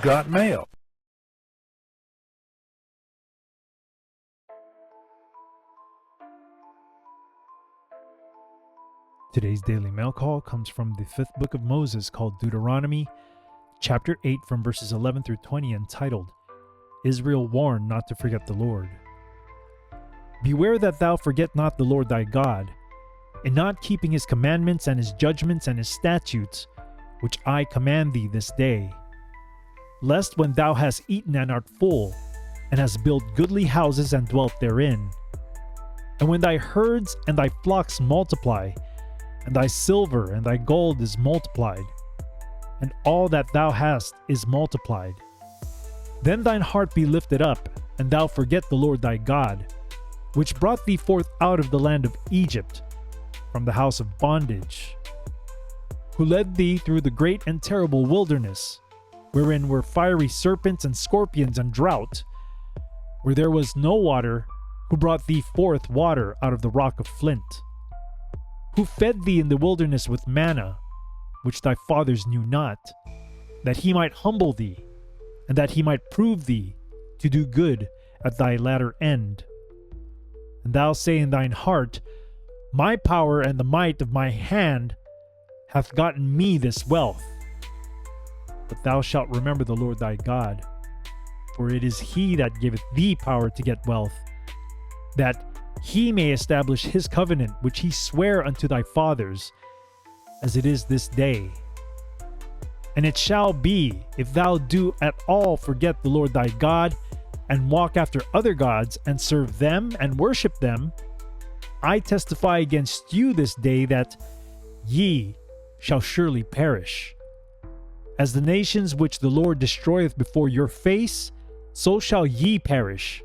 got mail. Today's Daily Mail Call comes from the 5th book of Moses called Deuteronomy, chapter 8 from verses 11 through 20, entitled, Israel warned not to forget the Lord. Beware that thou forget not the Lord thy God, in not keeping his commandments and his judgments and his statutes, which I command thee this day. Lest when thou hast eaten and art full, and hast built goodly houses and dwelt therein, and when thy herds and thy flocks multiply, and thy silver and thy gold is multiplied, and all that thou hast is multiplied, then thine heart be lifted up, and thou forget the Lord thy God, which brought thee forth out of the land of Egypt, from the house of bondage, who led thee through the great and terrible wilderness, wherein were fiery serpents and scorpions and drought, where there was no water, who brought thee forth water out of the rock of flint, who fed thee in the wilderness with manna, which thy fathers knew not, that he might humble thee, and that he might prove thee to do good at thy latter end. And thou say in thine heart, My power and the might of my hand hath gotten me this wealth. But thou shalt remember the Lord thy God, for it is he that giveth thee power to get wealth, that he may establish his covenant which he sware unto thy fathers, as it is this day. And it shall be, if thou do at all forget the Lord thy God, and walk after other gods, and serve them, and worship them, I testify against you this day that ye shall surely perish. As the nations which the Lord destroyeth before your face, so shall ye perish,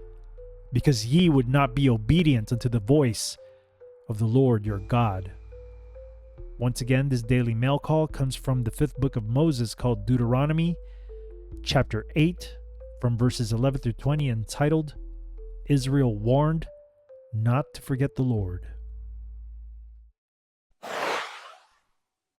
because ye would not be obedient unto the voice of the Lord your God. Once again, this Daily Mail Call comes from the 5th book of Moses called Deuteronomy, chapter 8, from verses 11 through 20, entitled, Israel warned not to forget the Lord.